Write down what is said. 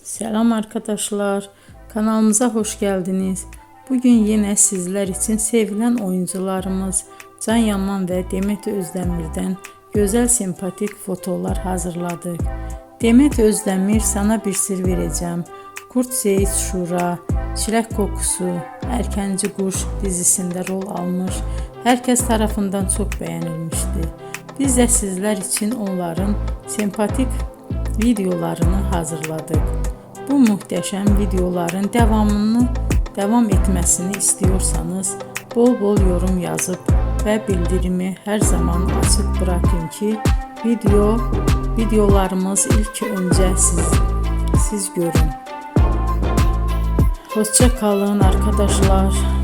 Selam arkadaşlar, kanalımıza hoş geldiniz. Bugün yine sizler için sevilen oyuncularımız Can Yaman ve Demet Özdemir'den güzel sempatik fotolar hazırladık. Demet Özdemir Sana Bir Sır Vereceğim, Kurt Seyit Şura, Çilek Kokusu, Erkenci Kuş dizisinde rol almış. Herkes tarafından çok beğenilmişti. Biz de sizler için onların sempatik videolarını hazırladık. Bu muhteşem videoların devam etmesini istiyorsanız bol bol yorum yazıp ve bildirimi her zaman açık bırakın ki videolarımız ilk önce siz görün. Hoşça kalın arkadaşlar.